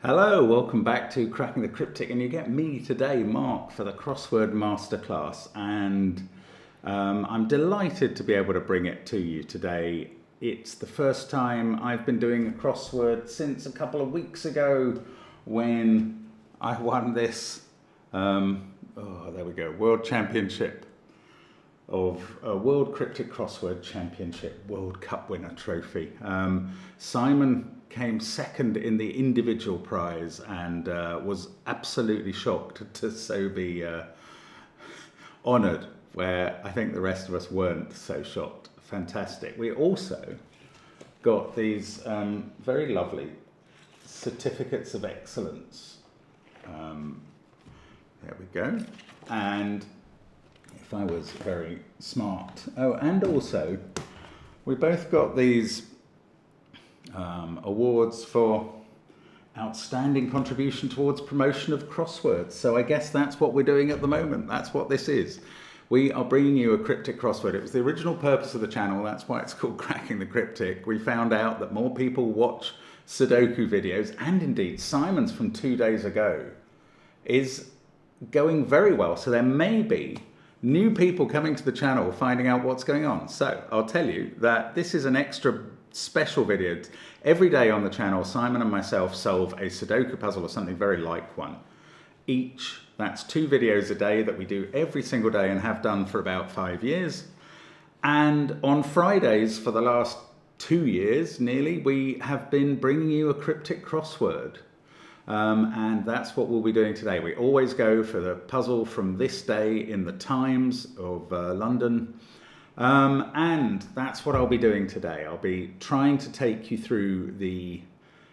Hello, welcome back to Cracking the Cryptic, and you get me today, Mark, for the Crossword Masterclass, and I'm delighted to be able to bring it to you today. It's the first time I've been doing a crossword since a couple of weeks ago when I won this, World Championship of World Cryptic Crossword Championship World Cup winner trophy. Simon came second in the individual prize and was absolutely shocked to so be honoured, where I think the rest of us weren't so shocked. Fantastic. We also got these very lovely certificates of excellence. There we go. And if I was very smart. Oh, and also we both got these awards for outstanding contribution towards promotion of crosswords. So I guess that's what we're doing at the moment. That's what this is. We are bringing you a cryptic crossword. It was the original purpose of the channel. That's why it's called Cracking the Cryptic. We found out that more people watch Sudoku videos, and indeed Simon's from 2 days ago is going very well. So there may be new people coming to the channel finding out what's going on. So I'll tell you that this is an extra special video. Every day on the channel, Simon and myself solve a Sudoku puzzle or something very like one. Each, that's 2 videos a day that we do every single day and have done for about 5 years. And on Fridays for the last 2 years, nearly, we have been bringing you a cryptic crossword. And that's what we'll be doing today. We always go for the puzzle from this day in the Times of London. And that's what I'll be doing today. I'll be trying to take you through the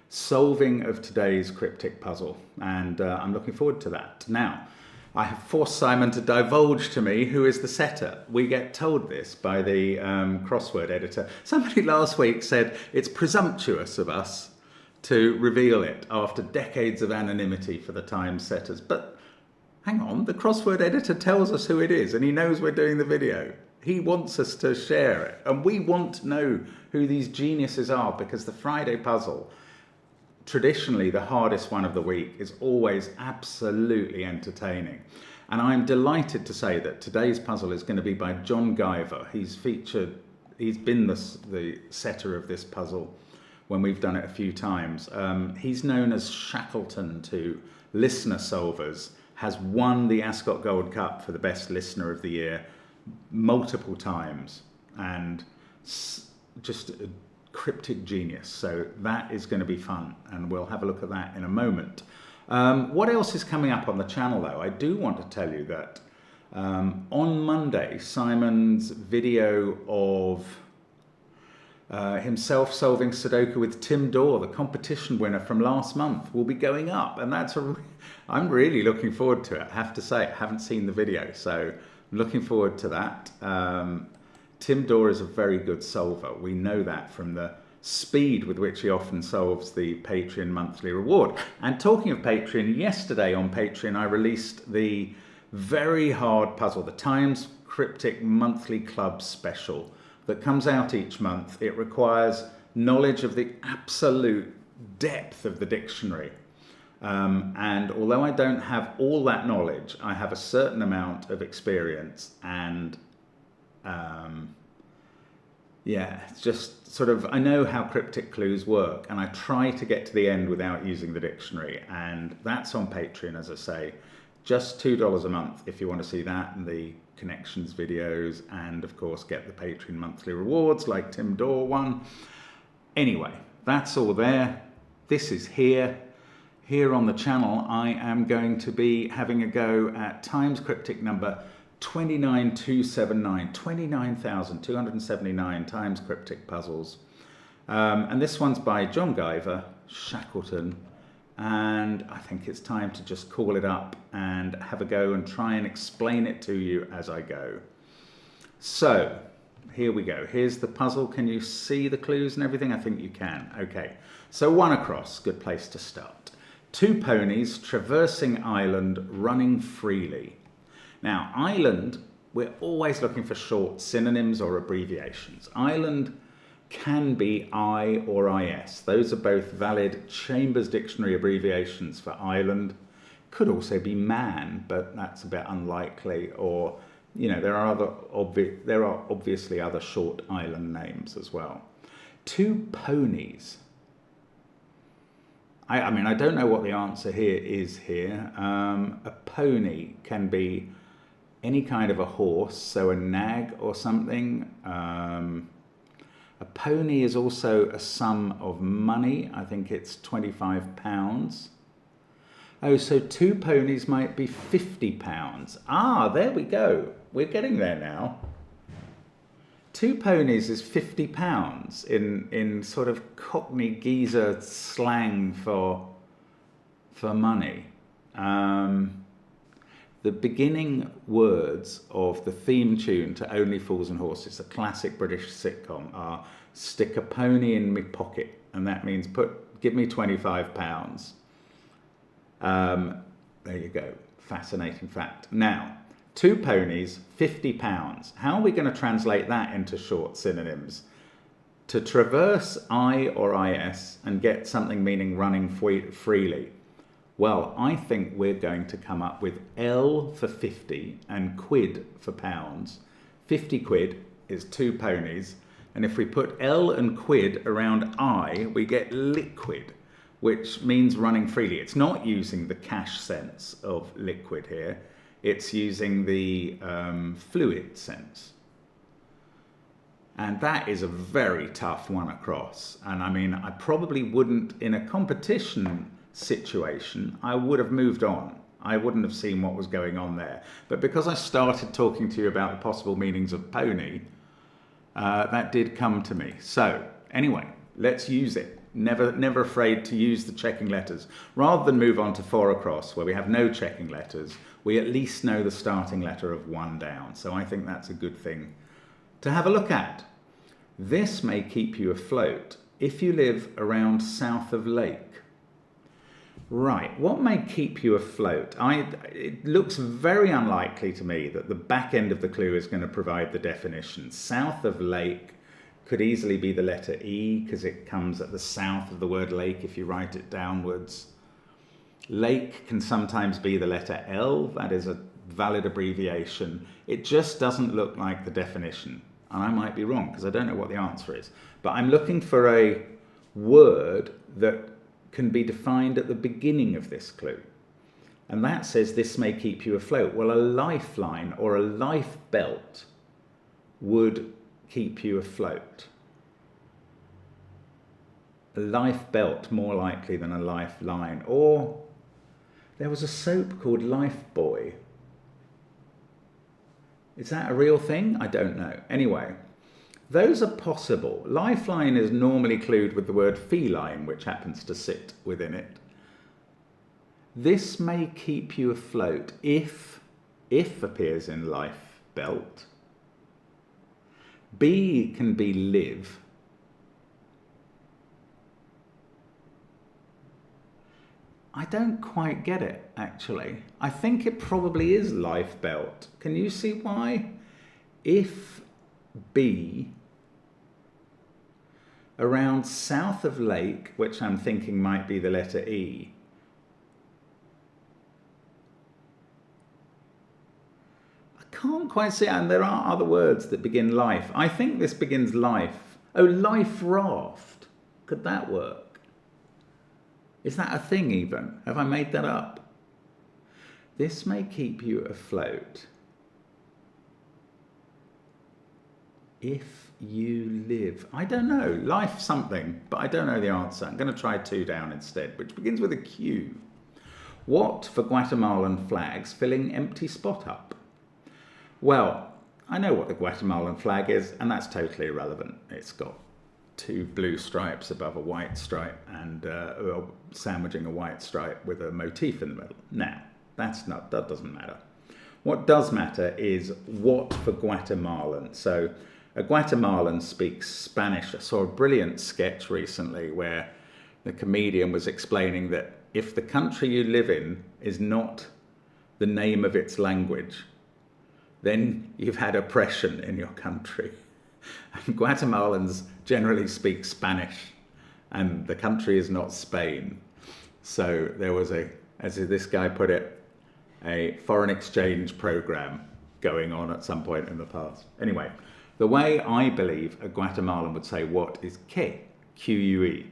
solving of today's cryptic puzzle, and I'm looking forward to that. Now, I have forced Simon to divulge to me who is the setter. We get told this by the crossword editor. Somebody last week said it's presumptuous of us to reveal it after decades of anonymity for the Times setters. But hang on, the crossword editor tells us who it is, and he knows we're doing the video. He wants us to share it, and we want to know who these geniuses are, because the Friday puzzle, traditionally the hardest one of the week, is always absolutely entertaining. And I'm delighted to say that today's puzzle is going to be by John Guiver. He's been the setter of this puzzle when we've done it a few times. He's known as Shackleton to listener solvers, has won the Ascot Gold Cup for the best listener of the year multiple times, and just a cryptic genius. So that is going to be fun, and we'll have a look at that in a moment. What else is coming up on the channel, though? I do want to tell you that on Monday, Simon's video of himself solving Sudoku with Tim Dorr, the competition winner from last month, will be going up, and I'm really looking forward to it. I have to say, I haven't seen the video, so I'm looking forward to that. Tim Dorr is a very good solver. We know that from the speed with which he often solves the Patreon monthly reward. And talking of Patreon, yesterday on Patreon I released the very hard puzzle, the Times Cryptic Monthly Club Special, that comes out each month. It requires knowledge of the absolute depth of the dictionary. And although I don't have all that knowledge, I have a certain amount of experience, and it's just sort of, I know how cryptic clues work, and I try to get to the end without using the dictionary, and that's on Patreon, as I say. Just $2 a month if you want to see that and the connections videos, and of course get the Patreon monthly rewards like Tim Dorr one. Anyway, that's all there. This is here. Here on the channel, I am going to be having a go at Times Cryptic number 29279, 29,279 Times Cryptic puzzles. And this one's by John Guiver, Shackleton, and I think it's time to just call it up and have a go and try and explain it to you as I go. So, here we go. Here's the puzzle. Can you see the clues and everything? I think you can. Okay, so 1 across, good place to start. 2 ponies traversing island, running freely. Now, island, we're always looking for short synonyms or abbreviations. Island can be I or IS. Those are both valid Chambers Dictionary abbreviations for island. Could also be man, but that's a bit unlikely. Or, you know, there are obviously other short island names as well. 2 ponies. I mean, I don't know what the answer here is here. A pony can be any kind of a horse, so a nag or something. A pony is also a sum of money. I think it's £25. Oh, so 2 ponies might be £50. Ah, there we go. We're getting there now. 2 ponies is £50 in sort of Cockney geezer slang for money. The beginning words of the theme tune to Only Fools and Horses, a classic British sitcom, are "stick a pony in me pocket," and that means give me £25. There you go. Fascinating fact. Now, 2 ponies, £50. How are we going to translate that into short synonyms? To traverse I or IS and get something meaning running freely. Well, I think we're going to come up with L for 50 and quid for pounds. 50 quid is 2 ponies. And if we put L and quid around I, we get liquid, which means running freely. It's not using the cash sense of liquid here. It's using the fluid sense. And that is a very tough one across. And I mean, I probably wouldn't, in a competition situation, I would have moved on. I wouldn't have seen what was going on there. But because I started talking to you about the possible meanings of pony, that did come to me. So anyway, let's use it. Never afraid to use the checking letters. Rather than move on to 4 across, where we have no checking letters, we at least know the starting letter of 1 down. So I think that's a good thing to have a look at. This may keep you afloat if you live around south of Lake. Right, what may keep you afloat? It looks very unlikely to me that the back end of the clue is going to provide the definition. South of Lake could easily be the letter E, because it comes at the south of the word lake if you write it downwards. Lake can sometimes be the letter L. That is a valid abbreviation. It just doesn't look like the definition. And I might be wrong, because I don't know what the answer is. But I'm looking for a word that can be defined at the beginning of this clue. And that says this may keep you afloat. Well, a lifeline or a life belt would keep you afloat. A life belt more likely than a lifeline. Or there was a soap called Lifebuoy. Is that a real thing? I don't know. Anyway, those are possible. Lifeline is normally clued with the word feline, which happens to sit within it. This may keep you afloat if appears in life belt. B can be live. I don't quite get it, actually. I think it probably is life belt. Can you see why? If B around south of Lake, which I'm thinking might be the letter E, I can't quite see it, and there are other words that begin life. I think this begins life. Oh, life raft. Could that work? Is that a thing even? Have I made that up? This may keep you afloat if you live. I don't know. Life something, but I don't know the answer. I'm going to try 2 down instead, which begins with a Q. What for Guatemalan flags filling empty spot up? Well, I know what the Guatemalan flag is, and that's totally irrelevant. It's got 2 blue stripes above a white stripe and sandwiching a white stripe with a motif in the middle. Now, that doesn't matter. What does matter is what for Guatemalan. So a Guatemalan speaks Spanish. I saw a brilliant sketch recently where the comedian was explaining that if the country you live in is not the name of its language, then you've had oppression in your country. And Guatemalans generally speak Spanish, and the country is not Spain. So there was as this guy put it, a foreign exchange program going on at some point in the past. Anyway, the way I believe a Guatemalan would say what is que, Q-U-E.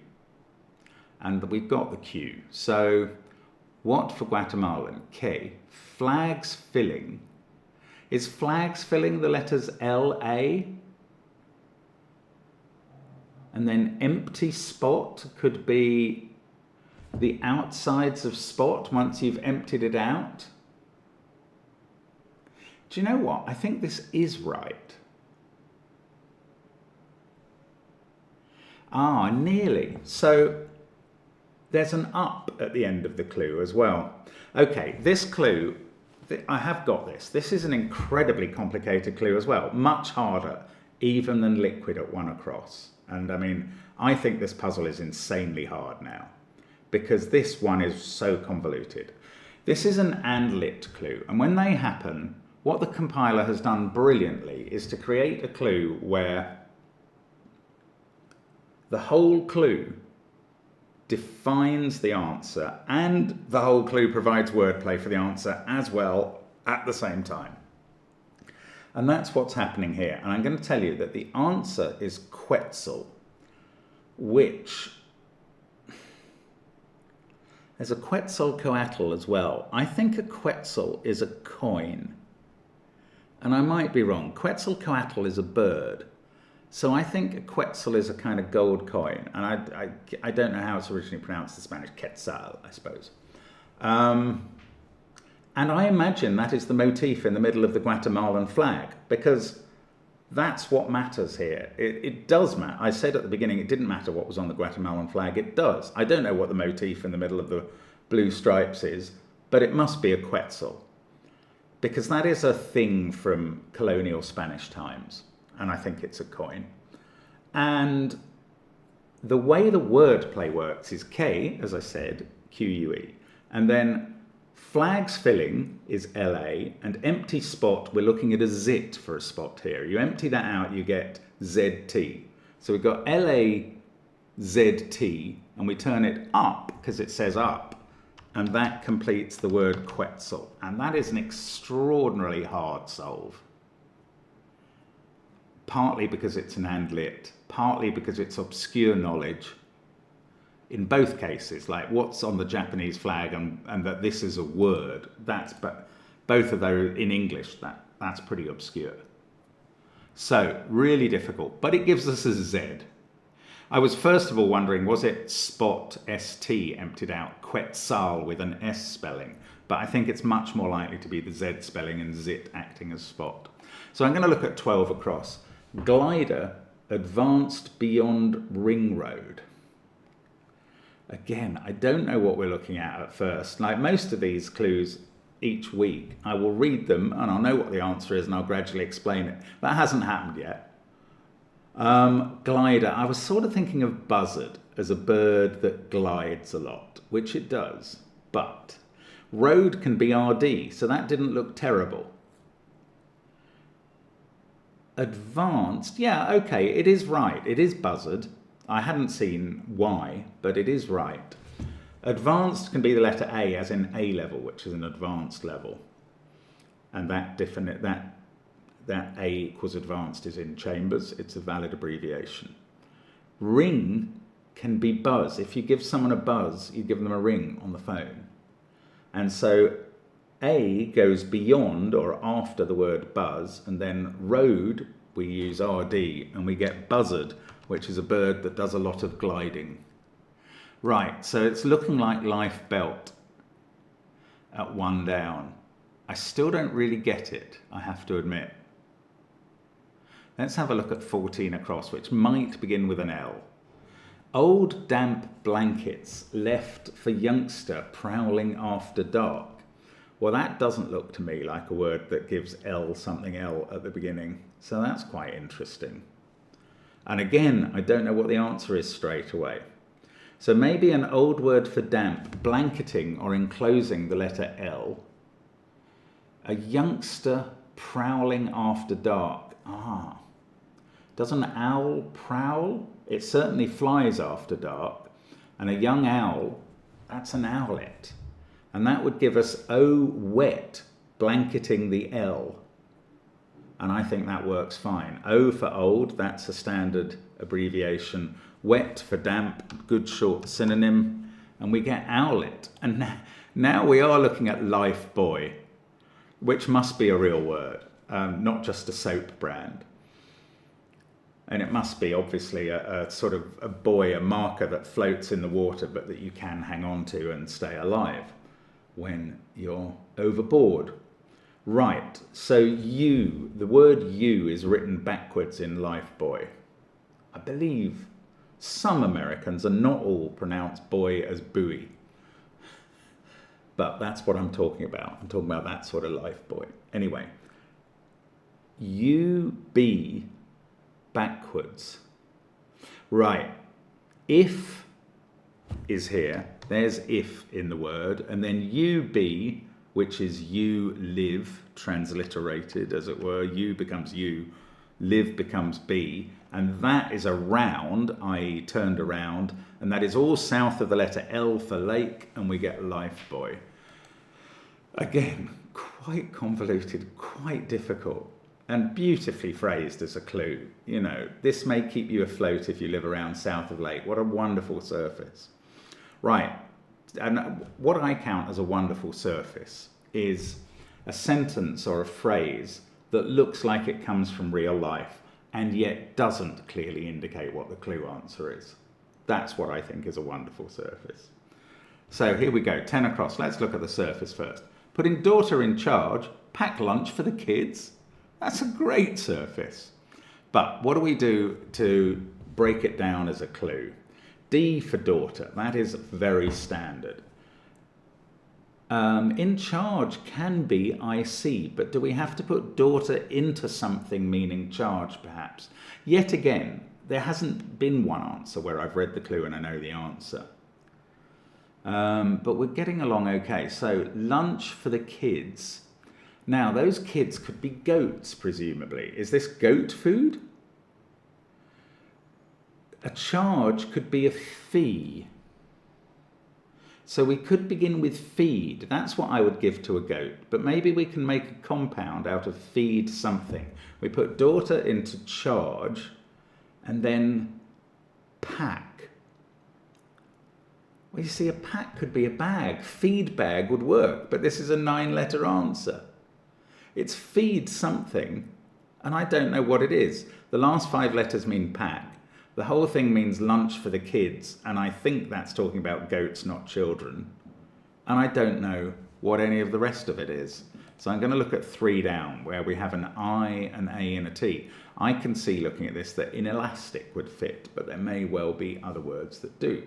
And we've got the Q. So what for Guatemalan? Que. Flags filling. Is flags filling the letters L-A? And then empty spot could be the outsides of spot once you've emptied it out. Do you know what? I think this is right. Ah, nearly. So there's an up at the end of the clue as well. Okay, this clue, I have got this. This is an incredibly complicated clue as well. Much harder even than liquid at 1 across. And I mean, I think this puzzle is insanely hard now because this one is so convoluted. This is an and lit clue. And when they happen, what the compiler has done brilliantly is to create a clue where the whole clue defines the answer and the whole clue provides wordplay for the answer as well at the same time. And that's what's happening here. And I'm going to tell you that the answer is Quetzal, which there's a Quetzalcoatl as well. I think a Quetzal is a coin. And I might be wrong. Quetzalcoatl is a bird. So I think a Quetzal is a kind of gold coin. And I don't know how it's originally pronounced in Spanish. Quetzal, I suppose. And I imagine that is the motif in the middle of the Guatemalan flag, because that's what matters here. It does matter. I said at the beginning it didn't matter what was on the Guatemalan flag. It does. I don't know what the motif in the middle of the blue stripes is, but it must be a Quetzal, because that is a thing from colonial Spanish times, and I think it's a coin. And the way the wordplay works is K, as I said, Q-U-E, and then flags filling is L-A, and empty spot, we're looking at a zit for a spot here. You empty that out, you get Z-T. So we've got L-A-Z-T, and we turn it up because it says up, and that completes the word Quetzal. And that is an extraordinarily hard solve. Partly because it's an and lit, partly because it's obscure knowledge. In both cases, like what's on the Japanese flag and that this is a word, but both of those in English, that's pretty obscure. So really difficult, but it gives us a Z. I was first of all wondering, was it spot ST emptied out, Quetzal with an S spelling? But I think it's much more likely to be the Z spelling and zit acting as spot. So I'm going to look at 12 across. Glider advanced beyond ring road. Again, I don't know what we're looking at first. Like most of these clues each week, I will read them and I'll know what the answer is and I'll gradually explain it. That hasn't happened yet. Glider, I was sort of thinking of buzzard as a bird that glides a lot, which it does. But road can be RD, so that didn't look terrible. Advanced, yeah, okay, it is right. It is buzzard. I hadn't seen why, but it is right. Advanced can be the letter A, as in A level, which is an advanced level. And that A equals advanced is in Chambers. It's a valid abbreviation. Ring can be buzz. If you give someone a buzz, you give them a ring on the phone. And so A goes beyond or after the word buzz, and then road, we use RD, and we get buzzard, which is a bird that does a lot of gliding. Right, so it's looking like life belt at 1 down. I still don't really get it, I have to admit. Let's have a look at 14 across, which might begin with an L. Old damp blankets left for youngster prowling after dark. Well, that doesn't look to me like a word that gives L something L at the beginning, so that's quite interesting. And again, I don't know what the answer is straight away. So maybe an old word for damp, blanketing or enclosing the letter L. A youngster prowling after dark. Ah, Does an owl prowl? It certainly flies after dark. And a young owl, that's an owlet. And that would give us O wet, blanketing the L. And I think that works fine. O for old, that's a standard abbreviation. Wet for damp, good short synonym. And we get owlet. And now we are looking at life buoy, which must be a real word, not just a soap brand. And it must be obviously a sort of a buoy, a marker that floats in the water, but that you can hang on to and stay alive when you're overboard. Right, so you, the word you is written backwards in life buoy. I believe some Americans, and not all, pronounce buoy as buoy. But that's what I'm talking about. I'm talking about that sort of life buoy. Anyway, you be backwards. Right, if is here, there's if in the word, and then you be, which is you live, transliterated as it were. You becomes you, live becomes be, and that is around, i.e. turned around, and that is all south of the letter L for lake, and we get life buoy. Again, quite convoluted, quite difficult, and beautifully phrased as a clue. You know, this may keep you afloat if you live around south of lake. What a wonderful surface. Right, and what I count as a wonderful surface is a sentence or a phrase that looks like it comes from real life and yet doesn't clearly indicate what the clue answer is. That's what I think is a wonderful surface. So here we go, 10 across. Let's look at the surface first. Putting daughter in charge, pack lunch for the kids. That's a great surface. But what do we do to break it down as a clue? D for daughter, that is very standard. In charge can be IC, but do we have to put daughter into something meaning charge perhaps? Yet again, there hasn't been one answer where I've read the clue and I know the answer. But we're getting along okay. So lunch for the kids. Now those kids could be goats, presumably. Is this goat food? A charge could be a fee. So we could begin with feed. That's what I would give to a goat. But maybe we can make a compound out of feed something. We put daughter into charge and then pack. Well, you see, a pack could be a bag. Feed bag would work, but this is a 9-letter answer. It's feed something, and I don't know what it is. The last 5 letters mean pack. The whole thing means lunch for the kids, and I think that's talking about goats, not children. And I don't know what any of the rest of it is. So I'm going to look at 3 down, where we have an I, an A, and a T. I can see, looking at this, that inelastic would fit, but there may well be other words that do.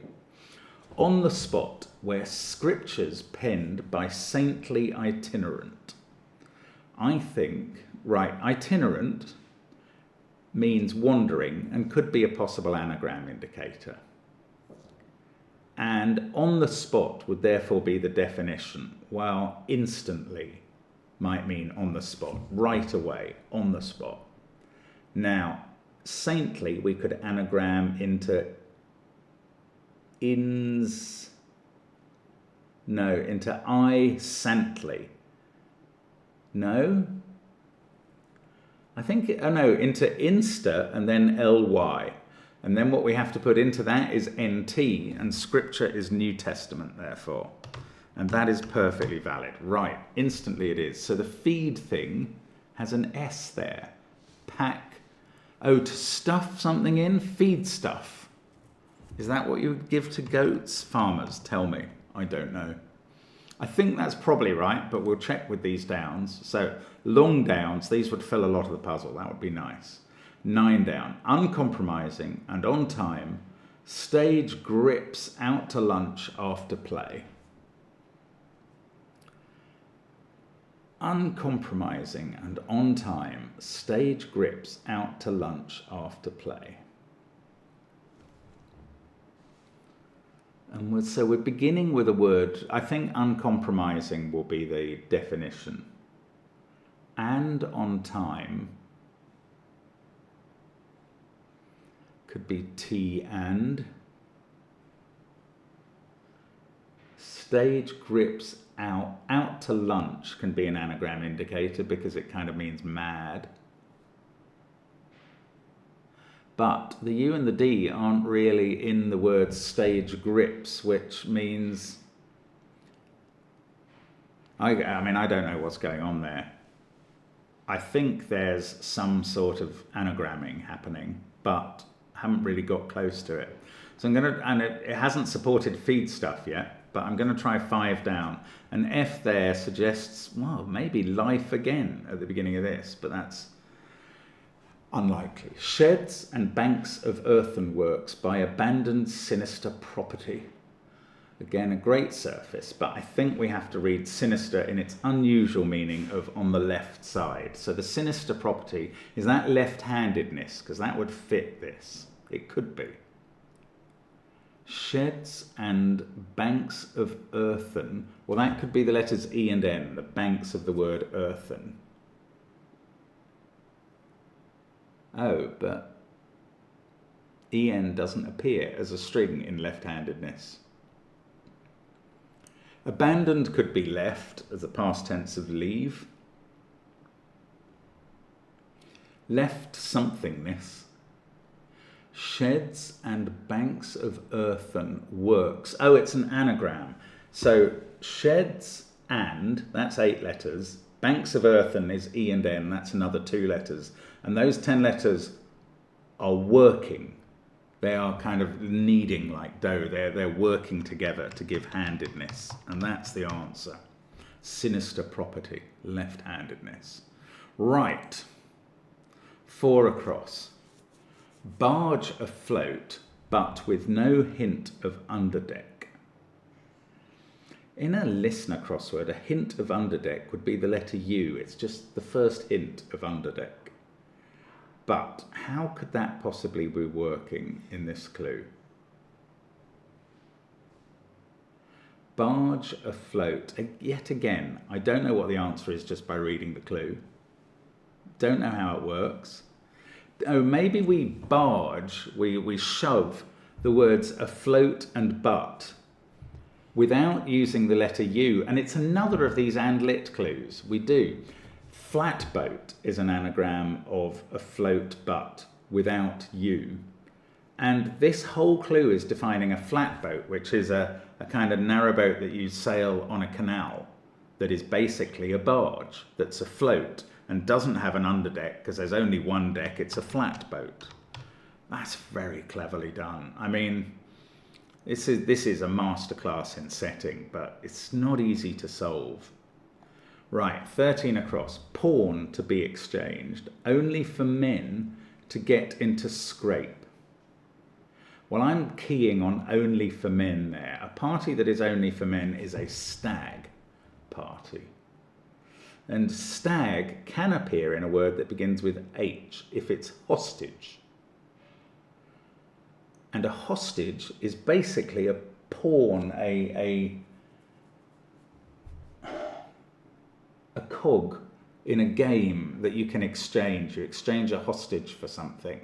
On the spot, where scriptures penned by saintly itinerant. I think, right, itinerant means wandering and could be a possible anagram indicator. And on the spot would therefore be the definition, while instantly might mean on the spot, right away, on the spot. Now, saintly we could anagram into into I saintly. No? I think, into Insta and then LY. And then what we have to put into that is NT, and scripture is New Testament, therefore. And that is perfectly valid. Right, instantly it is. So the feed thing has an S there. Pack. Oh, to stuff something in? Feed stuff. Is that what you would give to goats? Farmers, tell me. I don't know. I think that's probably right, but we'll check with these downs. So long downs, these would fill a lot of the puzzle. That would be nice. 9 down, uncompromising and on time. Stage grips out to lunch after play. Uncompromising and on time. Stage grips out to lunch after play. And so we're beginning with a word, I think uncompromising will be the definition. And on time. could be T and. Stage grips out. Out to lunch can be an anagram indicator because it kind of means mad. But the U and the D aren't really in the word stage grips, which means, I mean, I don't know what's going on there. I think there's some sort of anagramming happening, but I haven't really got close to it. So I'm going to, and it hasn't supported feed stuff yet, but I'm going to try 5 down. And F there suggests, well, maybe life again at the beginning of this, but that's unlikely. Sheds and banks of earthenworks by abandoned sinister property. Again, a great surface, but I think we have to read sinister in its unusual meaning of on the left side. So the sinister property is that left-handedness, because that would fit this. It could be. Sheds and banks of earthen. Well, that could be the letters E and N, the banks of the word earthen. Oh, but EN doesn't appear as a string in left-handedness. Abandoned could be left as a past tense of leave. Left somethingness. Sheds and banks of earthen works. Oh, it's an anagram. So sheds and, that's 8 letters. Banks of earthen is E and N, that's another 2 letters. And those 10 letters are working. They are kind of kneading like dough. They're working together to give handedness. And that's the answer. Sinister property, left-handedness. Right. 4 across. Barge afloat, but with no hint of underdeck. In a listener crossword, a hint of underdeck would be the letter U. It's just the first hint of underdeck. But how could that possibly be working in this clue? Barge afloat. Yet again, I don't know what the answer is just by reading the clue. Don't know how it works. Oh, maybe we barge, we shove the words afloat and but without using the letter U. And it's another of these and lit clues. We do. Flatboat is an anagram of afloat but without U. And this whole clue is defining a flatboat, which is a kind of narrowboat that you sail on a canal that is basically a barge that's afloat and doesn't have an underdeck because there's only one deck. It's a flatboat. That's very cleverly done. I mean, this is a masterclass in setting, but it's not easy to solve. Right, 13 across. Pawn to be exchanged, only for men to get into scrape. Well, I'm keying on only for men there. A party that is only for men is a stag party. And stag can appear in a word that begins with H if it's hostage. And a hostage is basically a pawn, a cog in a game that you can exchange. You exchange a hostage for something.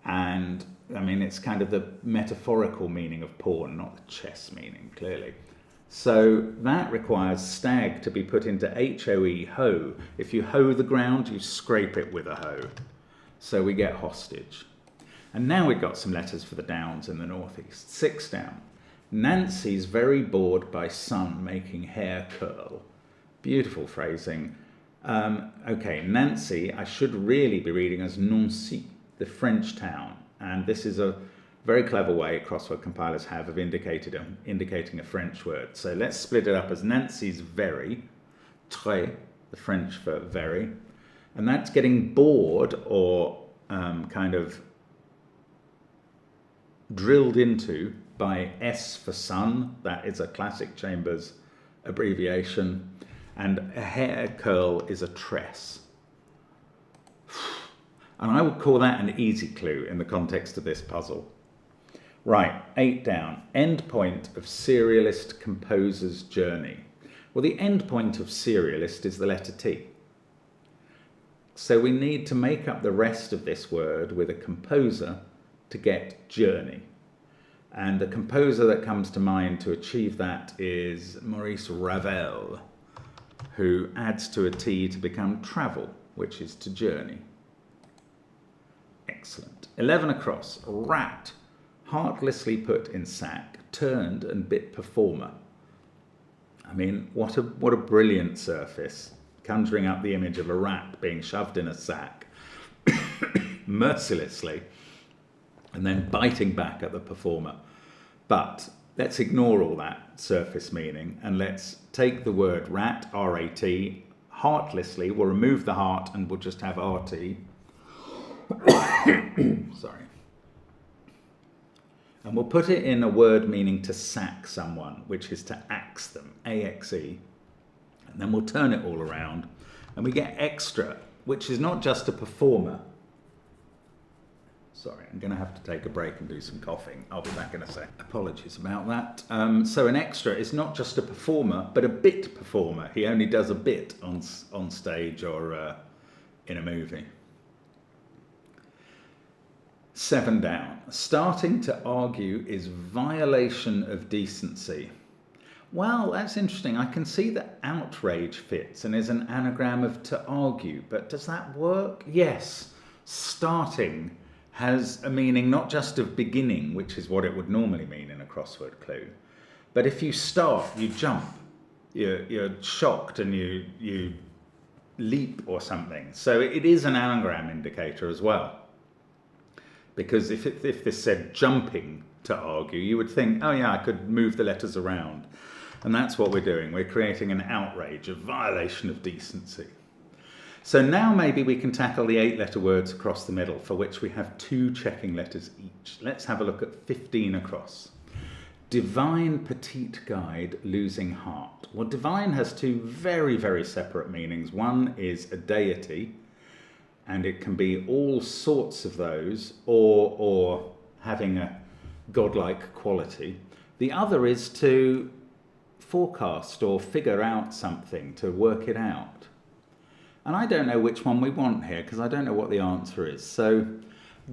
And I mean, it's kind of the metaphorical meaning of pawn, not the chess meaning, clearly. So that requires stag to be put into HOE, hoe. If you hoe the ground, you scrape it with a hoe. So we get hostage. And now we've got some letters for the downs in the northeast. 6 down. Nancy's very bored by sun making hair curl. Beautiful phrasing. Okay, Nancy, I should really be reading as Nancy, the French town. And this is a very clever way crossword compilers have of indicating a French word. So let's split it up as Nancy's very, très, the French for very. And that's getting bored or kind of drilled into by S for sun. That is a classic Chambers abbreviation. And a hair curl is a tress. And I would call that an easy clue in the context of this puzzle. Right, 8 down. End point of serialist composer's journey. Well, the end point of serialist is the letter T. So we need to make up the rest of this word with a composer to get journey. And the composer that comes to mind to achieve that is Maurice Ravel, who adds to a T to become travel, which is to journey. Excellent. 11 across. Rat, heartlessly put in sack, turned and bit performer. I mean, what a brilliant surface, conjuring up the image of a rat being shoved in a sack mercilessly and then biting back at the performer. But let's ignore all that surface meaning and let's take the word rat, R-A-T, heartlessly, we'll remove the heart and we'll just have R-T. Sorry. And we'll put it in a word meaning to sack someone, which is to axe them, A-X-E. And then we'll turn it all around and we get extra, which is not just a performer. Sorry, I'm going to have to take a break and do some coughing. I'll be back in a sec. Apologies about that. So an extra is not just a performer, but a bit performer. He only does a bit on stage or in a movie. 7 down. Starting to argue is violation of decency. Well, that's interesting. I can see that outrage fits and is an anagram of to argue, but does that work? Yes. Starting has a meaning not just of beginning, which is what it would normally mean in a crossword clue, but if you start, you jump, you're shocked and you leap or something. So it is an anagram indicator as well. Because if this said jumping to argue, you would think, oh yeah, I could move the letters around. And that's what we're doing. We're creating an outrage, a violation of decency. So now maybe we can tackle the 8-letter words across the middle, for which we have 2 checking letters each. Let's have a look at 15 across. Divine petite guide, losing heart. Well, divine has 2 very, very separate meanings. One is a deity, and it can be all sorts of those, or having a godlike quality. The other is to forecast or figure out something, to work it out. And I don't know which one we want here, because I don't know what the answer is. So,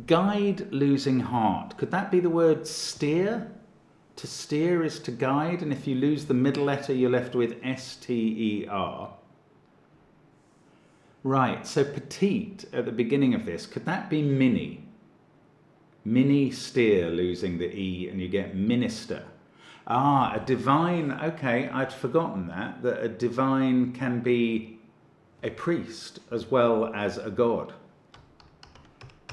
guide, losing heart. Could that be the word steer? To steer is to guide, and if you lose the middle letter, you're left with S-T-E-R. Right, so petite at the beginning of this, could that be mini? Mini steer, losing the E, and you get minister. Ah, a divine, okay, I'd forgotten that a divine can be a priest as well as a god.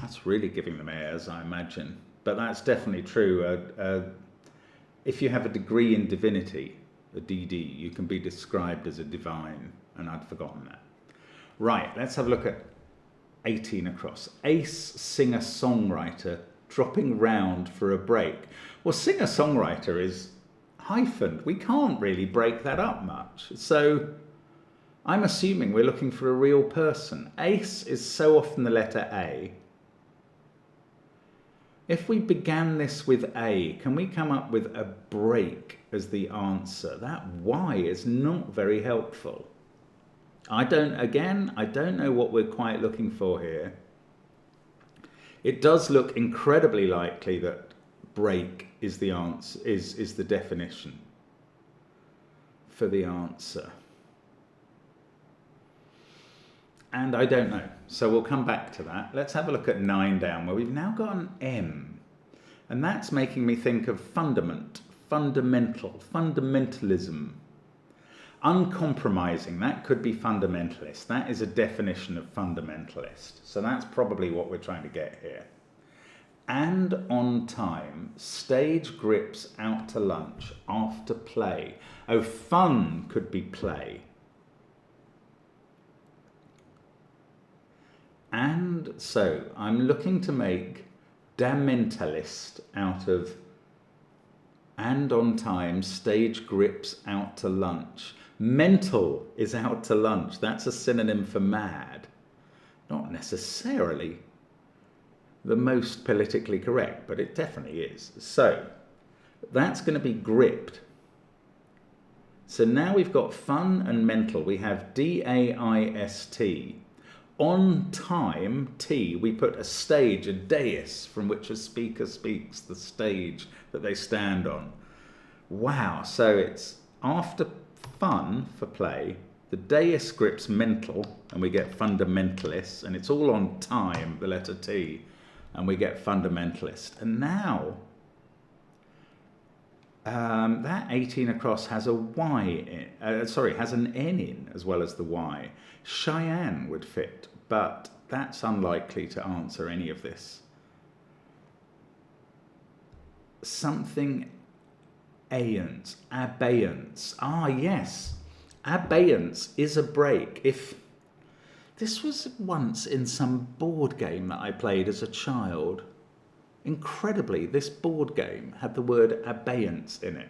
That's really giving them airs, I imagine. But that's definitely true. If you have a degree in divinity, a DD, you can be described as a divine, and I'd forgotten that. Right, let's have a look at 18 across. Ace singer-songwriter dropping round for a break. Well, singer-songwriter is hyphened. We can't really break that up much. So I'm assuming we're looking for a real person. Ace is so often the letter A. If we began this with A, can we come up with a break as the answer? That Y is not very helpful. I don't know what we're quite looking for here. It does look incredibly likely that break is the answer, is the definition for the answer. And I don't know. So we'll come back to that. Let's have a look at 9 down, where we've now got an M. And that's making me think of fundamental, fundamentalism. Uncompromising, that could be fundamentalist. That is a definition of fundamentalist. So that's probably what we're trying to get here. And on time, stage grips out to lunch after play. Oh, fun could be play. And so I'm looking to make damentalist out of and on time, stage grips out to lunch. Mental is out to lunch. That's a synonym for mad. Not necessarily the most politically correct, but it definitely is. So that's going to be gripped. So now we've got fun and mental. We have D-A-I-S-T. On time, T, we put a stage, a dais, from which a speaker speaks, the stage that they stand on. Wow, so it's after fun for play, the dais grips mental, and we get fundamentalists, and it's all on time, the letter T, and we get fundamentalist. And now, that 18 across has a Y in, has an N in as well as the Y. Cheyenne would fit, but that's unlikely to answer any of this. Something abeyance. Ah, yes. Abeyance is a break. If this was once in some board game that I played as a child, incredibly, this board game had the word abeyance in it.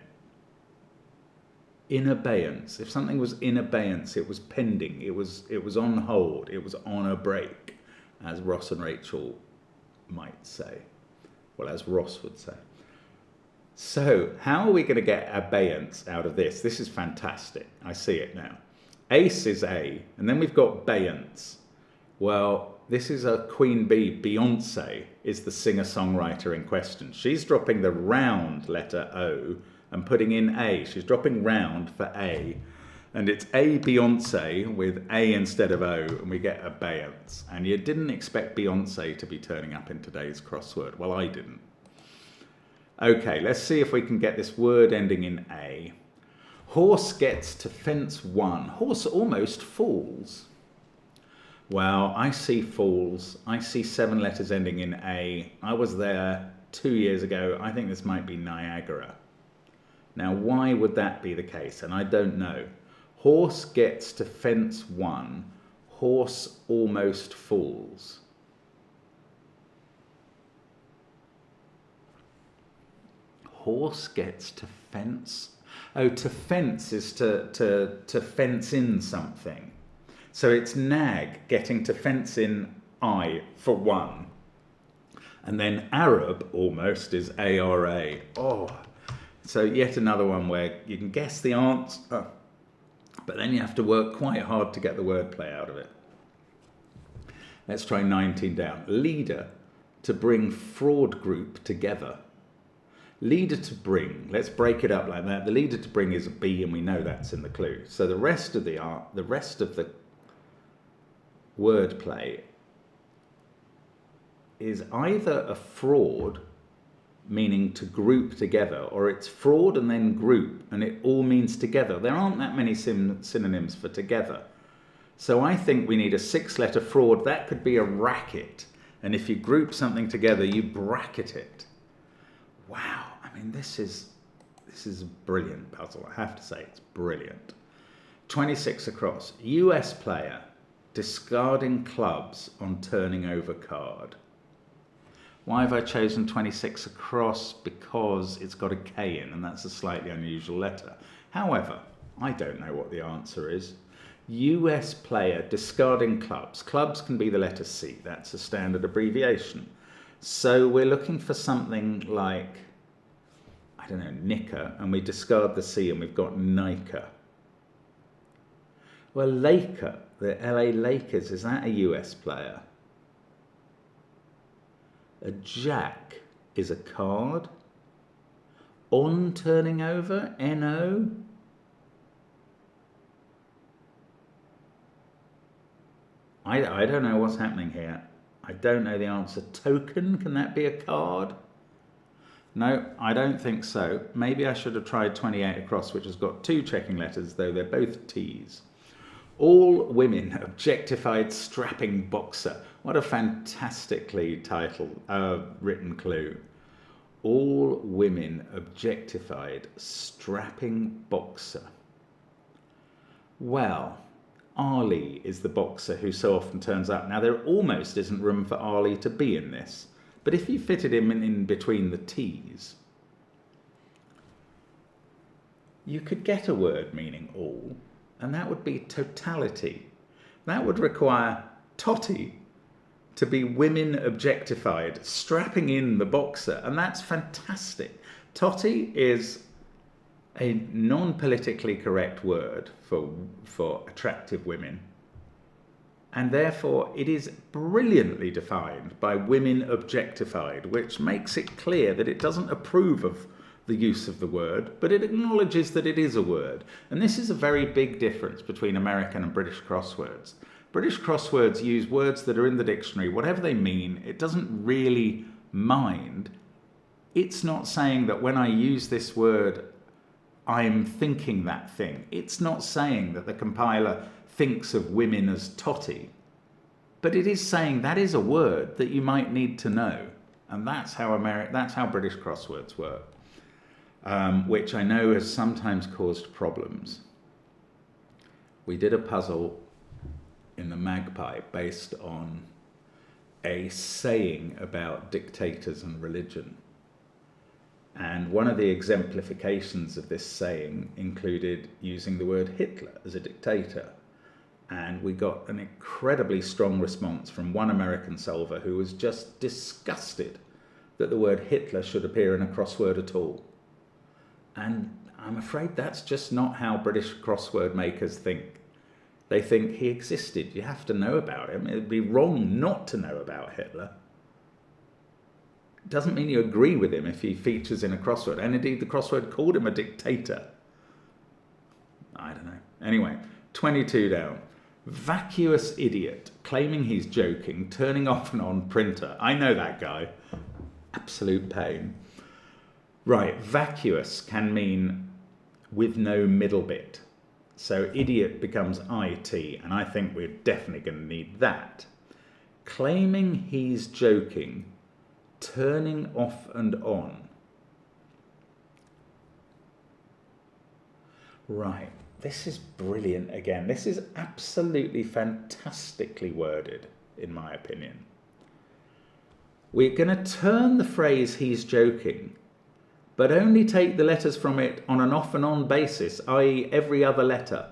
In abeyance. If something was in abeyance, it was pending. It was on hold. It was on a break, as Ross and Rachel might say. Well, as Ross would say. So, how are we going to get abeyance out of this? This is fantastic. I see it now. Ace is A, and then we've got bayance. Well, this is a Queen Bee. Beyonce is the singer-songwriter in question. She's dropping the round letter O and putting in A. She's dropping round for A. And it's A Beyonce with A instead of O, and we get abeyance. And you didn't expect Beyonce to be turning up in today's crossword. Well, I didn't. Okay, let's see if we can get this word ending in A. Horse gets to fence 1. Horse almost falls. Well, I see falls. I see 7 letters ending in A. I was there 2 years ago. I think this might be Niagara. Now, why would that be the case? And I don't know. Horse gets to fence 1. Horse almost falls. Horse gets to fence. Oh, to fence is to fence in something. So it's nag getting to fence in I for 1. And then Arab almost is ARA. Oh, so yet another one where you can guess the answer, but then you have to work quite hard to get the wordplay out of it. Let's try 19 down. Leader, to bring fraud group together. Leader to bring, let's break it up like that. The leader to bring is a B, and we know that's in the clue. So the rest of the wordplay is either a fraud, meaning to group together, or it's fraud and then group, and it all means together. There aren't that many synonyms for together. So I think we need a 6-letter fraud. That could be a racket. And if you group something together, you bracket it. Wow, I mean, this is a brilliant puzzle. I have to say, it's brilliant. 26 across. US player discarding clubs on turning over card. Why have I chosen 26 across? Because it's got a K in, and that's a slightly unusual letter. However, I don't know what the answer is. US player discarding clubs. Clubs can be the letter C. That's a standard abbreviation. So we're looking for something like, I don't know, Nika, and we discard the C and we've got Nika. Well, Laker, the LA Lakers, is that a US player? A jack is a card. On turning over, NO. I don't know what's happening here. I don't know the answer. Token, can that be a card? No, I don't think so. Maybe I should have tried 28 across, which has got 2 checking letters, though they're both T's. All women objectified strapping boxer. What a fantastically written clue. All women objectified strapping boxer. Well, Ali is the boxer who so often turns up. Now, there almost isn't room for Ali to be in this, but if you fitted him in between the T's, you could get a word meaning all, and that would be totality. That would require Totty to be women objectified, strapping in the boxer, and that's fantastic. Totty is a non-politically correct word for attractive women. And therefore it is brilliantly defined by Women Objectified, which makes it clear that it doesn't approve of the use of the word, but it acknowledges that it is a word. And this is a very big difference between American and British crosswords. British crosswords use words that are in the dictionary, whatever they mean. It doesn't really mind. It's not saying that when I use this word, I'm thinking that thing. It's not saying that the compiler thinks of women as totty, but it is saying that is a word that you might need to know. And that's how British crosswords work, which I know has sometimes caused problems. We did a puzzle in the Magpie based on a saying about dictators and religion. And one of the exemplifications of this saying included using the word Hitler as a dictator. And we got an incredibly strong response from one American solver who was just disgusted that the word Hitler should appear in a crossword at all. And I'm afraid that's just not how British crossword makers think. They think he existed. You have to know about him. It'd be wrong not to know about Hitler. Doesn't mean you agree with him if he features in a crossword. And indeed, the crossword called him a dictator. I don't know. Anyway, 22 down. Vacuous idiot, claiming he's joking, turning off and on printer. I know that guy. Absolute pain. Right, vacuous can mean with no middle bit. So idiot becomes IT, and I think we're definitely going to need that. Claiming he's joking, turning off and on. Right, this is brilliant again. This is absolutely fantastically worded, in my opinion. We're going to turn the phrase he's joking, but only take the letters from it on an off and on basis, i.e. every other letter.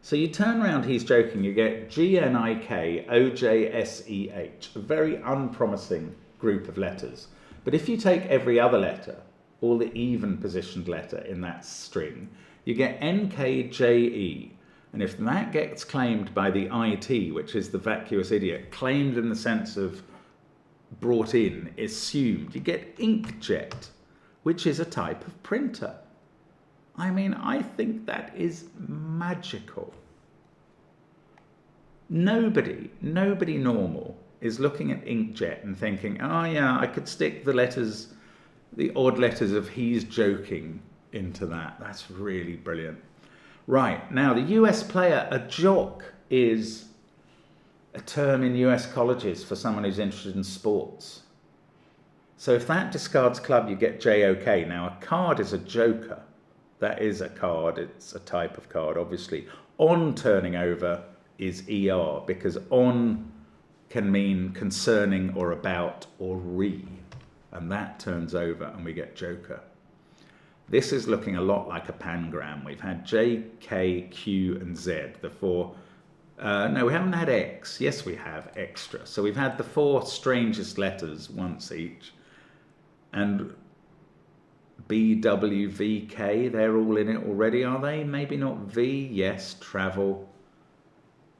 So you turn around he's joking, you get GNIKOJSEH, a very unpromising group of letters. But if you take every other letter, or the even positioned letter in that string, you get NKJE. And if that gets claimed by the IT, which is the vacuous idiot, claimed in the sense of brought in, assumed, you get inkjet, which is a type of printer. I mean, I think that is magical. Nobody normal is looking at inkjet and thinking, oh yeah, I could stick the letters, the odd letters of he's joking into that. That's really brilliant. Right, now the US player, a jock, is a term in US colleges for someone who's interested in sports. So if that discards club, you get JOK. Now a card is a joker. That is a card, it's a type of card, obviously. On turning over is ER, because on can mean concerning or about or re. And that turns over and we get joker. This is looking a lot like a pangram. We've had J, K, Q, and Z, the four. No, we haven't had X. Yes, we have extra. So we've had the four strangest letters once each. And B, W, V, K, they're all in it already, are they? Maybe not V. Yes, travel.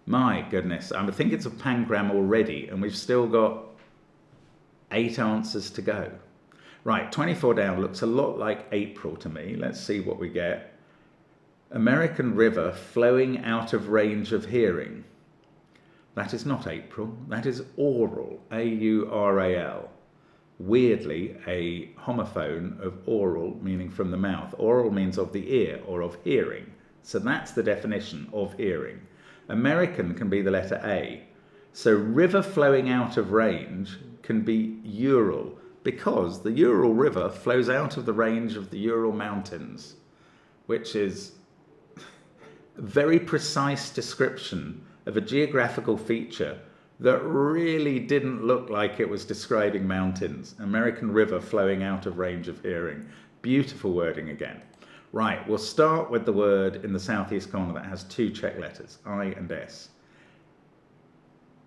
My goodness, I think it's a pangram already, and we've still got 8 answers to go. Right, 24 down looks a lot like April to me. Let's see what we get. American river flowing out of range of hearing. That is not April, that is aural, A-U-R-A-L. Weirdly, a homophone of oral, meaning from the mouth. Oral means of the ear or of hearing. So that's the definition of hearing. American can be the letter A. So river flowing out of range can be Ural, because the Ural River flows out of the range of the Ural Mountains, which is a very precise description of a geographical feature that really didn't look like it was describing mountains. American river flowing out of range of hearing. Beautiful wording again. Right, we'll start with the word in the southeast corner that has 2 Czech letters, I and S.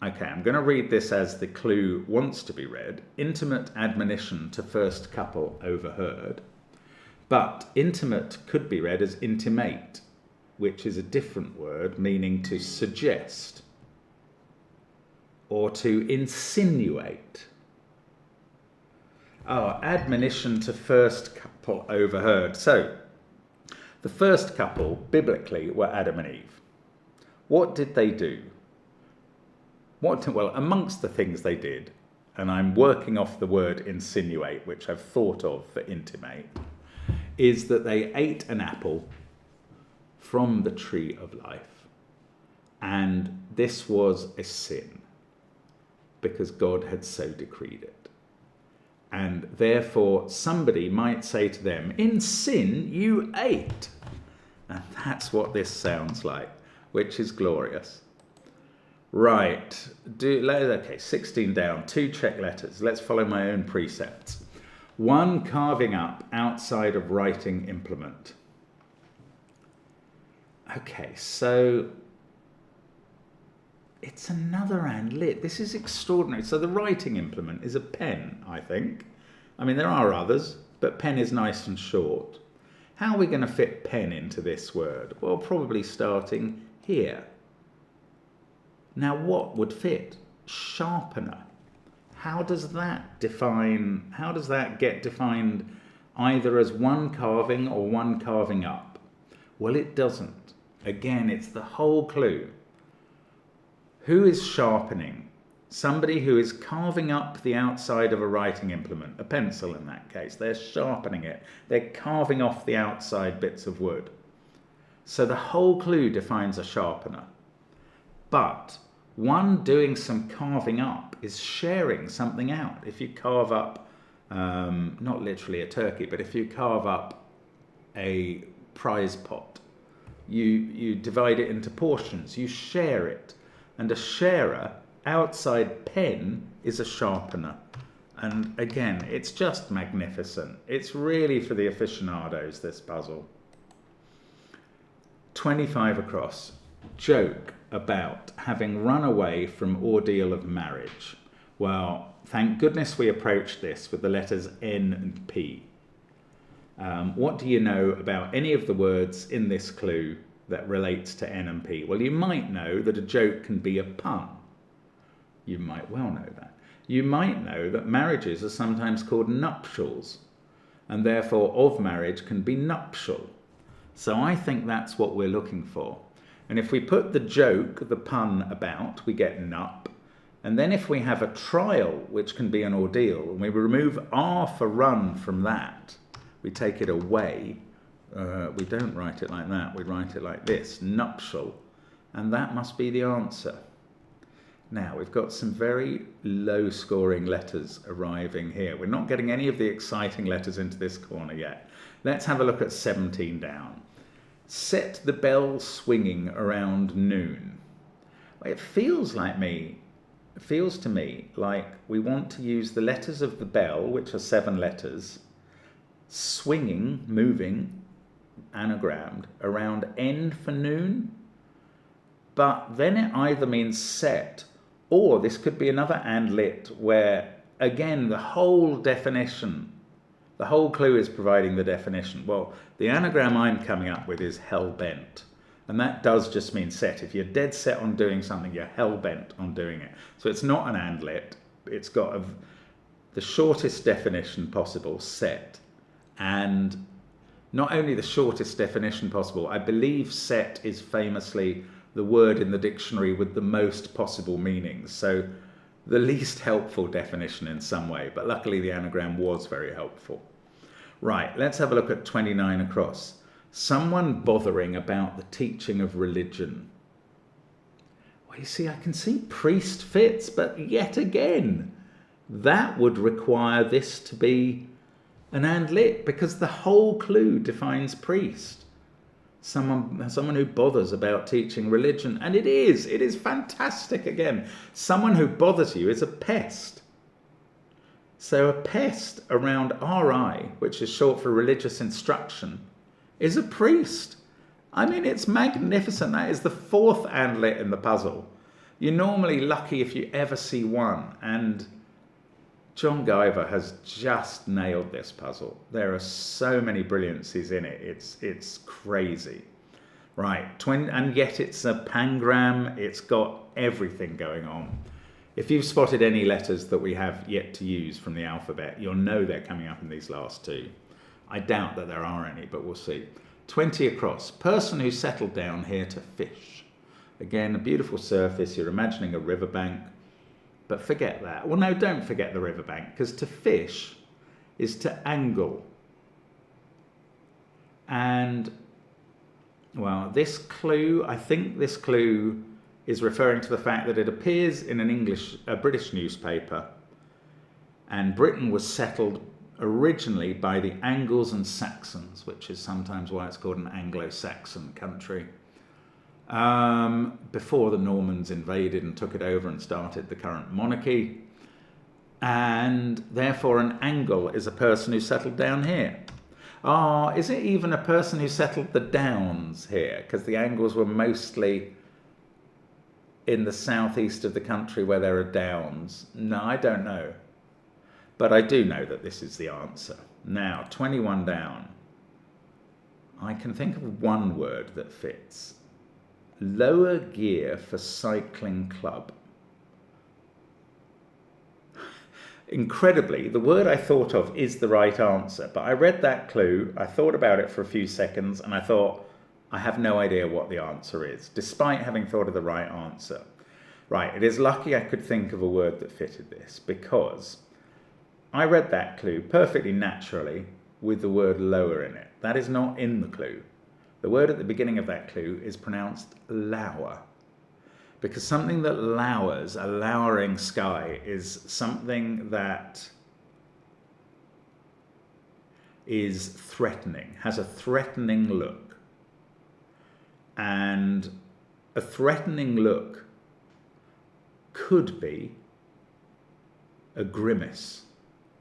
Okay, I'm going to read this as the clue wants to be read. Intimate admonition to first couple overheard. But intimate could be read as intimate, which is a different word meaning to suggest. or to insinuate. Oh, admonition to first couple overheard. So, the first couple, biblically, were Adam and Eve. What did they do? Well, amongst the things they did, and I'm working off the word insinuate, which I've thought of for intimate, is that they ate an apple from the tree of life. And this was a sin, because God had so decreed it. And therefore, somebody might say to them, in sin you ate. And that's what this sounds like, which is glorious. Right, okay, 16 down, 2 check letters. Let's follow my own precepts. 1 carving up outside of writing implement. Okay, so it's another and lit. This is extraordinary. So the writing implement is a pen, I think. I mean, there are others, but pen is nice and short. How are we going to fit pen into this word? Well, probably starting here. Now, what would fit? Sharpener. How does that get defined either as 1 carving or 1 carving up? Well, it doesn't. Again, it's the whole clue. Who is sharpening? Somebody who is carving up the outside of a writing implement, a pencil in that case. They're sharpening it. They're carving off the outside bits of wood. So the whole clue defines a sharpener. But one doing some carving up is sharing something out. If you carve up, not literally a turkey, but if you carve up a prize pot, you divide it into portions, you share it. And a sharer, outside pen, is a sharpener. And again, it's just magnificent. It's really for the aficionados, this puzzle. 25 across. Joke about having run away from ordeal of marriage. Well, thank goodness we approached this with the letters N and P. What do you know about any of the words in this clue that relates to N and P? Well, you might know that a joke can be a pun. You might well know that. You might know that marriages are sometimes called nuptials, and therefore of marriage can be nuptial. So I think that's what we're looking for. And if we put the joke, the pun about, we get nup. And then if we have a trial, which can be an ordeal, and we remove R for run from that, we take it away. We don't write it like that, we write it like this, nuptial, and that must be the answer. Now, we've got some very low scoring letters arriving here. We're not getting any of the exciting letters into this corner yet. Let's have a look at 17 down. Set the bell swinging around noon. Well, it feels to me like we want to use the letters of the bell, which are 7 letters, swinging, moving, anagrammed, around N for noon. But then it either means set, or this could be another and lit, where, again, the whole definition, the whole clue is providing the definition. Well, the anagram I'm coming up with is hell-bent. And that does just mean set. If you're dead set on doing something, you're hell-bent on doing it. So it's not an and lit. It's got the shortest definition possible, set. And not only the shortest definition possible, I believe set is famously the word in the dictionary with the most possible meanings. So the least helpful definition in some way, but luckily the anagram was very helpful. Right, let's have a look at 29 across. Someone bothering about the teaching of religion. Well, you see, I can see priest fits, but yet again, that would require this to be an and lit, because the whole clue defines priest. Someone who bothers about teaching religion. And it is fantastic again. Someone who bothers you is a pest. So a pest around RI, which is short for religious instruction, is a priest. I mean, it's magnificent. That is the 4th and lit in the puzzle. You're normally lucky if you ever see one. And John Guiver has just nailed this puzzle. There are so many brilliancies in it. It's crazy. Right, and yet it's a pangram. It's got everything going on. If you've spotted any letters that we have yet to use from the alphabet, you'll know they're coming up in these last two. I doubt that there are any, but we'll see. 20 across. Person who settled down here to fish. Again, a beautiful surface. You're imagining a riverbank, but forget that. Well, no, don't forget the riverbank, because to fish is to angle. And, well, this clue, I think this clue is referring to the fact that it appears in a British newspaper, and Britain was settled originally by the Angles and Saxons, which is sometimes why it's called an Anglo-Saxon country, before the Normans invaded and took it over and started the current monarchy. And therefore an angle is a person who settled down here. Is it even a person who settled the Downs here? Because the Angles were mostly in the southeast of the country where there are downs. No, I don't know. But I do know that this is the answer. Now, 21 down. I can think of one word that fits. Lower gear for cycling club. Incredibly, the word I thought of is the right answer, but I read that clue, I thought about it for a few seconds, and I thought, I have no idea what the answer is, despite having thought of the right answer. Right, it is lucky I could think of a word that fitted this, because I read that clue perfectly naturally with the word lower in it. That is not in the clue. The word at the beginning of that clue is pronounced lower, because something that lowers, a lowering sky, is something that is threatening, has a threatening look. And a threatening look could be a grimace.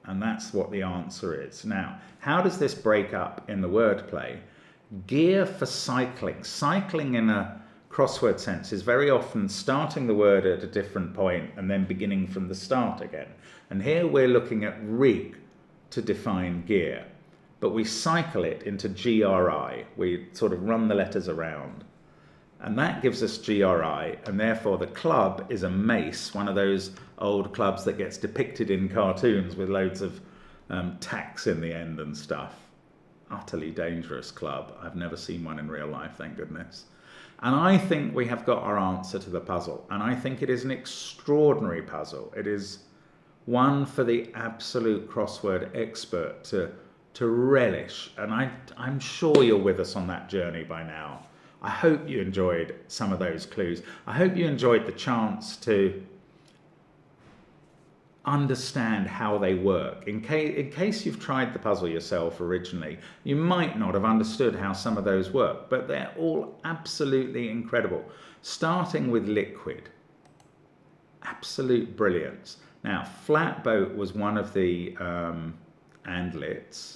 And that's what the answer is. Now, how does this break up in the wordplay? Gear for cycling. Cycling in a crossword sense is very often starting the word at a different point and then beginning from the start again. And here we're looking at rig to define gear, but we cycle it into GRI. We sort of run the letters around. And that gives us GRI, and therefore the club is a mace, one of those old clubs that gets depicted in cartoons with loads of tacks in the end and stuff. Utterly dangerous club. I've never seen one in real life, thank goodness. And I think we have got our answer to the puzzle, and I think it is an extraordinary puzzle. It is one for the absolute crossword expert to relish, and I'm sure you're with us on that journey by now. I hope you enjoyed some of those clues. I hope you enjoyed the chance to understand how they work. In case you've tried the puzzle yourself originally, you might not have understood how some of those work, but they're all absolutely incredible. Starting with liquid, absolute brilliance. Now, flatboat was one of the andlets.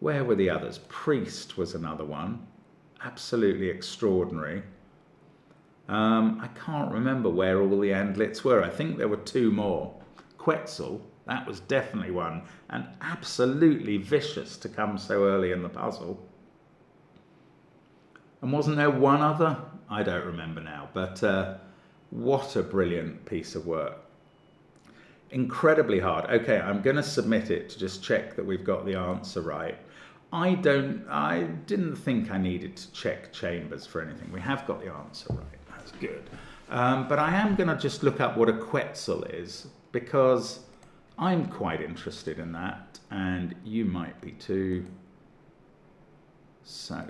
Where were the others? Priest was another one. Absolutely extraordinary. I can't remember where all the andlets were. I think there were two more. Quetzal, that was definitely one. And absolutely vicious to come so early in the puzzle. And wasn't there one other? I don't remember now. But what a brilliant piece of work. Incredibly hard. Okay, I'm going to submit it to just check that we've got the answer right. I didn't think I needed to check chambers for anything. We have got the answer right. That's good. But I am going to just look up what a Quetzal is, because I'm quite interested in that, and you might be too. So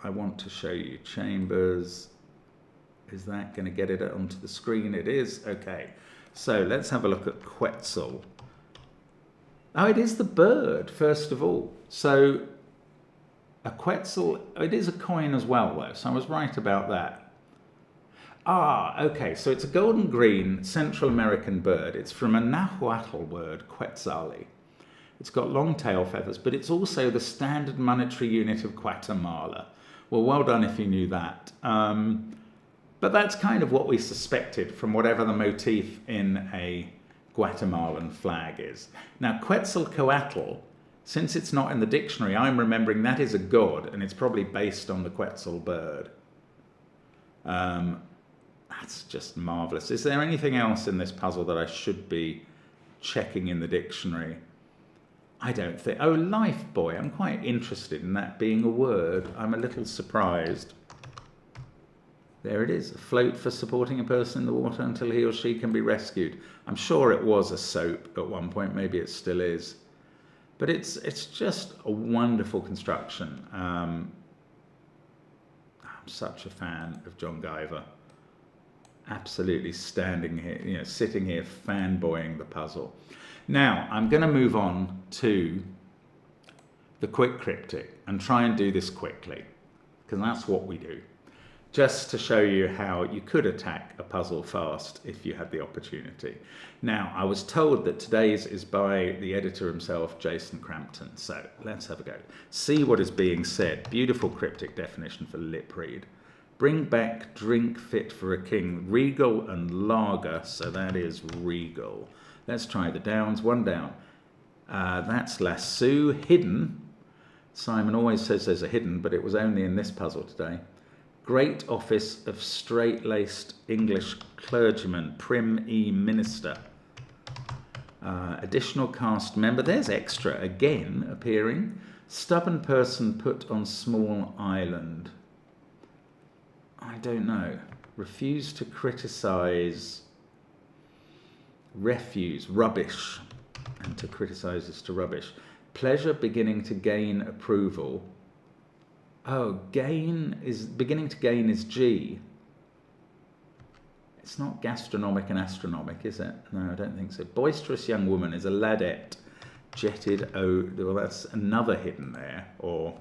I want to show you chambers. Is that going to get it onto the screen? It is. Okay. So let's have a look at Quetzal. Oh, it is the bird, first of all. So a Quetzal, it is a coin as well, though, so I was right about that. Okay, so it's a golden green Central American bird. It's from a Nahuatl word, Quetzali. It's got long tail feathers, but it's also the standard monetary unit of Guatemala. Well, well done if you knew that. But that's kind of what we suspected from whatever the motif in a Guatemalan flag is. Now, Quetzalcoatl, since it's not in the dictionary, I'm remembering that is a god, and it's probably based on the Quetzal bird. That's just marvellous. Is there anything else in this puzzle that I should be checking in the dictionary? I don't think. Oh, life buoy. I'm quite interested in that being a word. I'm a little surprised. There it is. A float for supporting a person in the water until he or she can be rescued. I'm sure it was a soap at one point. Maybe it still is. But it's just a wonderful construction. I'm such a fan of John Guiver. Absolutely standing here, sitting here fanboying the puzzle. Now, I'm going to move on to the quick cryptic and try and do this quickly, because that's what we do. Just to show you how you could attack a puzzle fast if you had the opportunity. Now, I was told that today's is by the editor himself, Jason Crampton. So let's have a go. See what is being said. Beautiful cryptic definition for lip read. Bring back drink fit for a king. Regal and lager, so that is regal. Let's try the downs. One down. That's lasso. Hidden. Simon always says there's a hidden, but it was only in this puzzle today. Great office of straight-laced English clergyman, prim e minister. Additional cast member. There's extra again appearing. Stubborn person put on small island. I don't know. Refuse to criticise. Refuse, rubbish. And to criticise is to rubbish. Pleasure beginning to gain approval. Oh, beginning to gain is G. It's not gastronomic and astronomic, is it? No, I don't think so. Boisterous young woman is a ladette. Jetted, well, that's another hidden there, or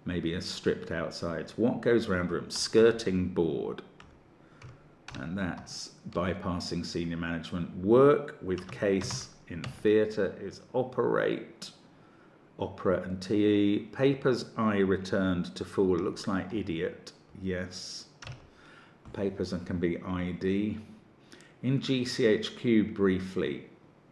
maybe a stripped outsides. What goes round room? Skirting board. And that's bypassing senior management. Work with case in theatre is operate. Opera and TE. Papers I returned to fool. Looks like idiot. Yes. Papers and can be ID. In GCHQ briefly.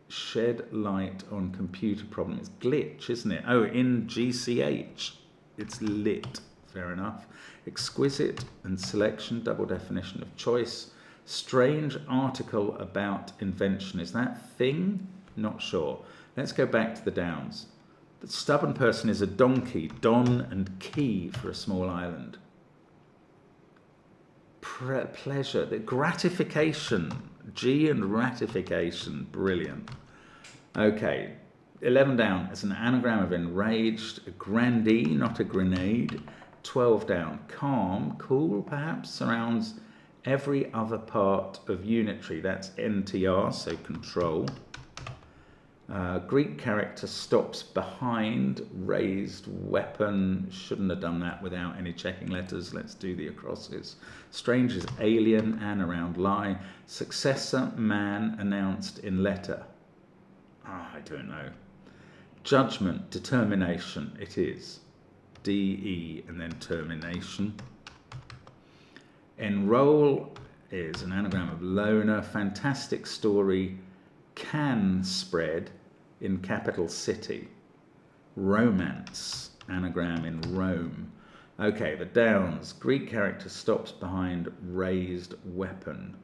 Shed light on computer problems. Glitch, isn't it? Oh, in GCH. It's lit. Fair enough. Exquisite and selection. Double definition of choice. Strange article about invention. Is that thing? Not sure. Let's go back to the downs. The stubborn person is a donkey, don and key for a small island. Pleasure, the gratification, G and ratification, brilliant. Okay, 11 down, it's an anagram of enraged, a grandee, not a grenade. 12 down, calm, cool perhaps, surrounds every other part of unitary, that's NTR, so control. Greek character stops behind, raised weapon. Shouldn't have done that without any checking letters. Let's do the acrosses. Strange is alien, and around lie. Successor, man, announced in letter. I don't know. Judgment, determination, it is. DE and then termination. Enroll is an anagram of loner. Fantastic story. Can spread in capital city. Romance, anagram in Rome. Okay, the downs. Greek character stops behind raised weapon.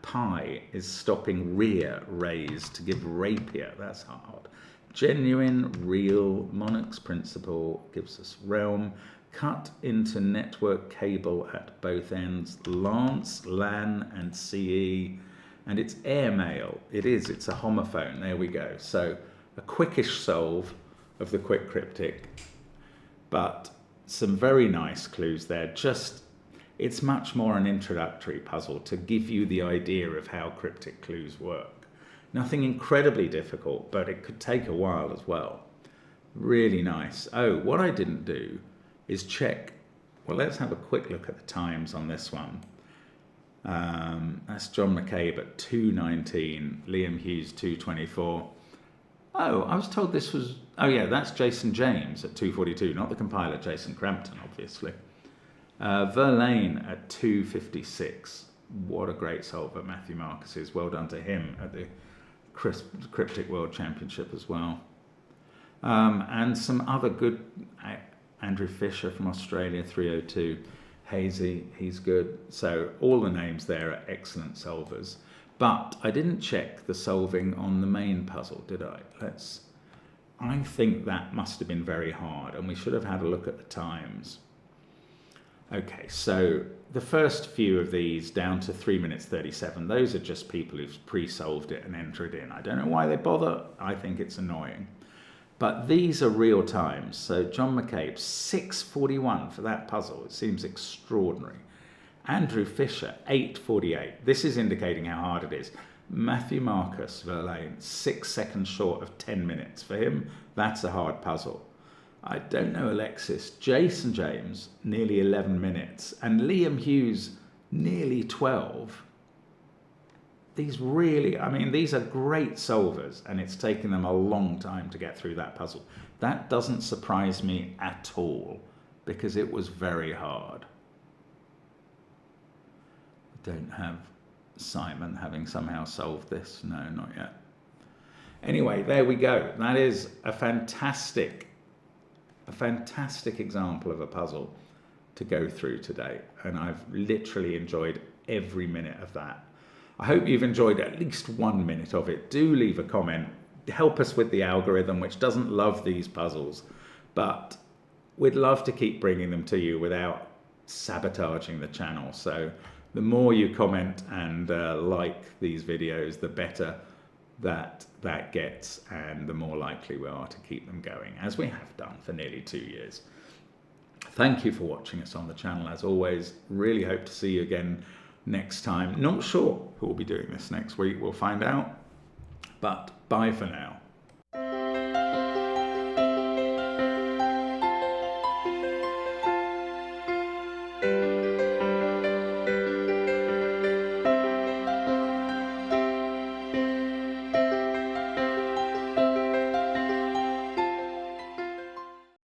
Pie is stopping rear raised to give rapier. That's hard. Genuine, real, monarch's principle gives us realm. Cut into network cable at both ends. Lance, LAN and CE. And it's airmail. It's a homophone. There we go. So a quickish solve of the quick cryptic, but some very nice clues there. It's much more an introductory puzzle to give you the idea of how cryptic clues work. Nothing incredibly difficult, but it could take a while as well. Really nice. Oh, what I didn't do is check. Well, let's have a quick look at the times on this one. That's John McCabe at 2:19, Liam Hughes 2:24. Oh, I was told this was, oh yeah, that's Jason James at 2:42, not the compiler, Jason Crampton, obviously. Verlaine at 2:56. What a great solver Matthew Marcus is. Well done to him at the Cryptic World Championship as well. And some other good, Andrew Fisher from Australia, 3:02. Hazy, he's good. So all the names there are excellent solvers. But I didn't check the solving on the main puzzle, did I? I think that must have been very hard, and we should have had a look at the times. Okay, so the first few of these down to 3 minutes 37, those are just people who've pre-solved it and entered in. I don't know why they bother. I think it's annoying. But these are real times. So John McCabe, 6:41 for that puzzle. It seems extraordinary. Andrew Fisher, 8:48. This is indicating how hard it is. Matthew Marcus Verlaine, 6 seconds short of 10 minutes. For him, that's a hard puzzle. I don't know Alexis. Jason James, nearly 11 minutes. And Liam Hughes, nearly 12. These really, I mean, these are great solvers, and it's taken them a long time to get through that puzzle. That doesn't surprise me at all, because it was very hard. Don't have Simon having somehow solved this. No, not yet. Anyway, there we go. That is a fantastic example of a puzzle to go through today, and I've literally enjoyed every minute of that. I hope you've enjoyed at least 1 minute of it. Do leave a comment. Help us with the algorithm, which doesn't love these puzzles, but we'd love to keep bringing them to you without sabotaging the channel. So the more you comment and like these videos, the better that gets, and the more likely we are to keep them going, as we have done for nearly 2 years. Thank you for watching us on the channel. As always, really hope to see you again next time. Not sure who will be doing this next week. We'll find out. But bye for now.